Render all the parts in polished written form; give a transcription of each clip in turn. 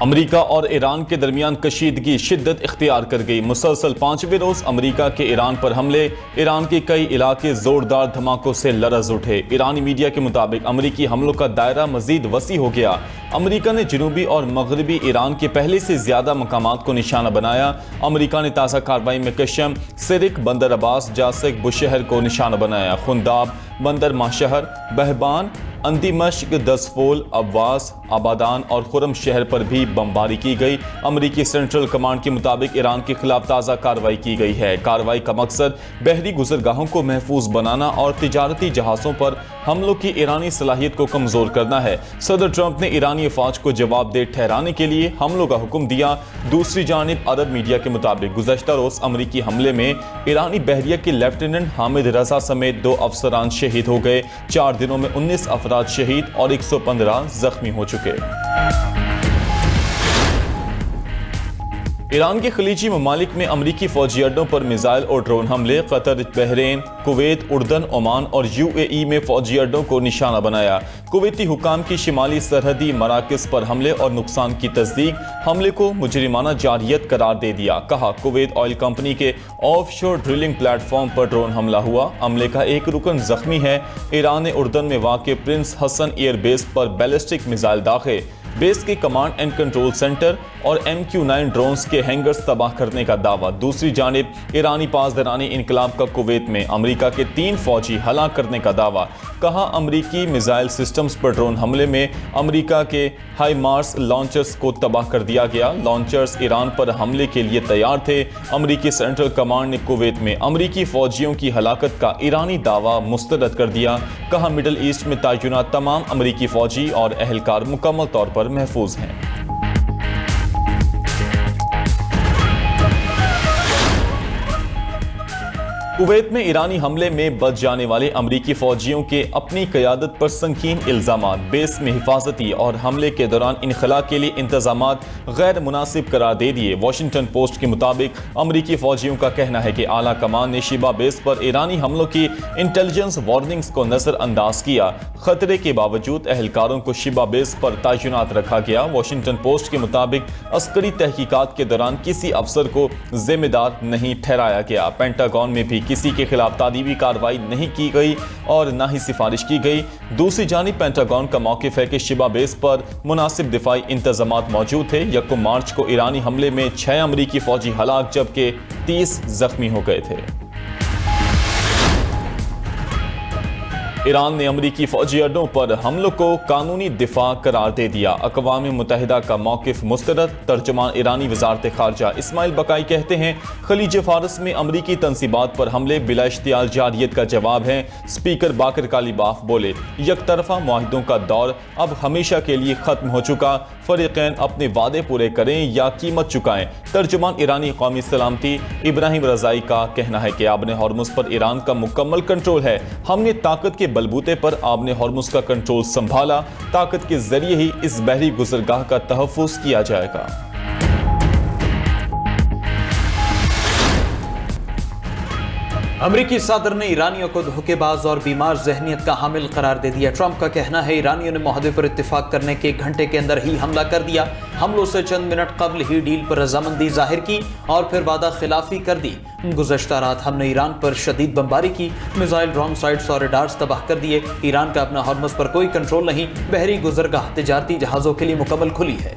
امریکہ اور ایران کے درمیان کشیدگی شدت اختیار کر گئی۔ مسلسل 5ویں روز امریکہ کے ایران پر حملے، ایران کے کئی علاقے زوردار دھماکوں سے لرز اٹھے۔ ایرانی میڈیا کے مطابق امریکی حملوں کا دائرہ مزید وسیع ہو گیا۔ امریکہ نے جنوبی اور مغربی ایران کے پہلے سے زیادہ مقامات کو نشانہ بنایا۔ امریکہ نے تازہ کارروائی میں کشم، سرک، بندر عباس، جاسک، بشہر کو نشانہ بنایا۔ خنداب، بندر ماہشہر، بہبان، اندی مشق، دسفول، ابواس، آبادان اور خرم شہر پر بھی بمباری کی گئی۔ امریکی سینٹرل کمانڈ کے مطابق ایران کے خلاف تازہ کارروائی کی گئی ہے۔ کارروائی کا مقصد بحری گزرگاہوں کو محفوظ بنانا اور تجارتی جہازوں پر حملوں کی ایرانی صلاحیت کو کمزور کرنا ہے۔ صدر ٹرمپ نے ایرانی افواج کو جواب دہ ٹھہرانے کے لیے حملوں کا حکم دیا۔ دوسری جانب عرب میڈیا کے مطابق گزشتہ روز امریکی حملے میں ایرانی بحریہ کے لیفٹیننٹ حامد رضا سمیت 2 افسران شہید ہو گئے۔ 4 دنوں میں 19 افراد شہید اور 115 زخمی ہو چکے۔ ایران کے خلیجی ممالک میں امریکی فوجی اڈوں پر میزائل اور ڈرون حملے، قطر، بحرین، کویت، اردن، عمان اور UAE میں فوجی اڈوں کو نشانہ بنایا۔ کویتی حکام کی شمالی سرحدی مراکز پر حملے اور نقصان کی تصدیق، حملے کو مجرمانہ جارحیت قرار دے دیا۔ کہا کویت آئل کمپنی کے آف شور ڈرلنگ پلیٹ فارم پر ڈرون حملہ ہوا، عملے کا ایک رکن زخمی ہے۔ ایران نے اردن میں واقع پرنس حسن ایئر بیس پر بیلسٹک میزائل داغے، بیس کے کمانڈ اینڈ کنٹرول سینٹر اور MQ-9 ڈرونز کے ہینگرز تباہ کرنے کا دعویٰ۔ دوسری جانب ایرانی پاسداران انقلاب کا کویت میں امریکہ کے 3 فوجی ہلاک کرنے کا دعویٰ۔ کہا امریکی میزائل سسٹمز پر ڈرون حملے میں امریکہ کے ہائی مارس لانچرز کو تباہ کر دیا گیا۔ لانچرز ایران پر حملے کے لیے تیار تھے۔ امریکی سینٹرل کمانڈ نے کویت میں امریکی فوجیوں کی ہلاکت کا ایرانی دعویٰ مسترد کر دیا۔ کہا مڈل ایسٹ میں تعینات تمام امریکی فوجی اور اہلکار مکمل طور پر محفوظ ہیں۔ کویت میں ایرانی حملے میں بچ جانے والے امریکی فوجیوں کے اپنی قیادت پر سنگین الزامات، بیس میں حفاظتی اور حملے کے دوران انخلاء کے لیے انتظامات غیر مناسب قرار دے دیے۔ واشنگٹن پوسٹ کے مطابق امریکی فوجیوں کا کہنا ہے کہ اعلیٰ کمان نے شیبہ بیس پر ایرانی حملوں کی انٹیلیجنس وارننگز کو نظر انداز کیا۔ خطرے کے باوجود اہلکاروں کو شیبہ بیس پر تعینات رکھا گیا۔ واشنگٹن پوسٹ کے مطابق عسکری تحقیقات کے دوران کسی افسر کو ذمہ دار نہیں ٹھہرایا گیا۔ پینٹاگون میں بھی کسی کے خلاف تعدیبی کارروائی نہیں کی گئی اور نہ ہی سفارش کی گئی۔ دوسری جانب پینٹاگون کا موقف ہے کہ شیبہ بیس پر مناسب دفاعی انتظامات موجود تھے۔ 1 مارچ کو ایرانی حملے میں 6 امریکی فوجی ہلاک جبکہ 30 زخمی ہو گئے تھے۔ ایران نے امریکی فوجی اڈوں پر حملوں کو قانونی دفاع قرار دے دیا۔ اقوام متحدہ کا موقف مسترد۔ ترجمان ایرانی وزارت خارجہ اسماعیل بقائی کہتے ہیں خلیج فارس میں امریکی تنصیبات پر حملے بلا اشتعال جارحیت کا جواب ہے۔ اسپیکر باقر کالیباف بولے یک طرفہ معاہدوں کا دور اب ہمیشہ کے لیے ختم ہو چکا، فریقین اپنے وعدے پورے کریں یا قیمت چکائیں۔ ترجمان ایرانی قومی سلامتی ابراہیم رضائی کا کہنا ہے کہ آبِ ہرمز پر ایران کا مکمل کنٹرول ہے۔ ہم نے طاقت کے بلبوتے پر آبِ ہرمز کا کنٹرول سنبھالا، طاقت کے ذریعے ہی اس بحری گزرگاہ کا تحفظ کیا جائے گا۔ امریکی صدر نے ایرانیوں کو دھوکے باز اور بیمار ذہنیت کا حامل قرار دے دیا۔ ٹرمپ کا کہنا ہے ایرانیوں نے معاہدے پر اتفاق کرنے کے 1 گھنٹے کے اندر ہی حملہ کر دیا، حملوں سے چند منٹ قبل ہی ڈیل پر رضامندی ظاہر کی اور پھر وعدہ خلافی کر دی۔ گزشتہ رات ہم نے ایران پر شدید بمباری کی، میزائل، ڈرون سائٹس اور ریڈارز تباہ کر دیے۔ ایران کا اپنا ہرمز پر کوئی کنٹرول نہیں، بحری گزرگاہ تجارتی جہازوں کے لیے مکمل کھلی ہے۔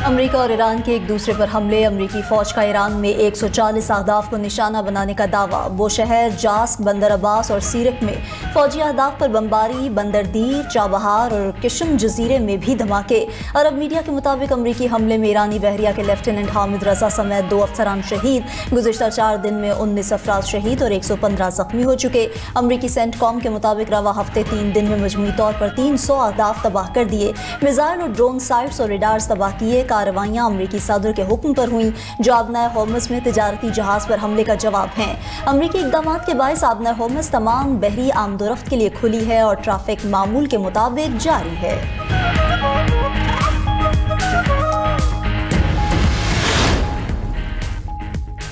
امریکہ اور ایران کے ایک دوسرے پر حملے، امریکی فوج کا ایران میں 140 اہداف کو نشانہ بنانے کا دعویٰ۔ بوشہر، جاسک، بندر عباس اور سیرک میں فوجی اہداف پر بمباری، بندردیر، چابہار اور کشم جزیرے میں بھی دھماکے۔ عرب میڈیا کے مطابق امریکی حملے میں ایرانی بحریہ کے لیفٹیننٹ حامد رضا سمیت 2 افسران شہید۔ گزشتہ 4 دن میں 19 افراد شہید اور 115 زخمی ہو چکے۔ امریکی سینٹ کام کے مطابق رواں ہفتے 3 دن میں مجموعی طور پر 300 اہداف تباہ کر دیے، میزائل اور ڈرون سائٹس اور ریڈارز تباہ کیے۔ کارروائیاں امریکی صدر کے حکم پر ہوئیں جو آبنائے ہرمز میں تجارتی جہاز پر حملے کا جواب ہیں۔ امریکی اقدامات کے باعث آبنائے ہرمز تمام بحری آمد و رفت کے لیے کھلی ہے اور ٹریفک معمول کے مطابق جاری ہے۔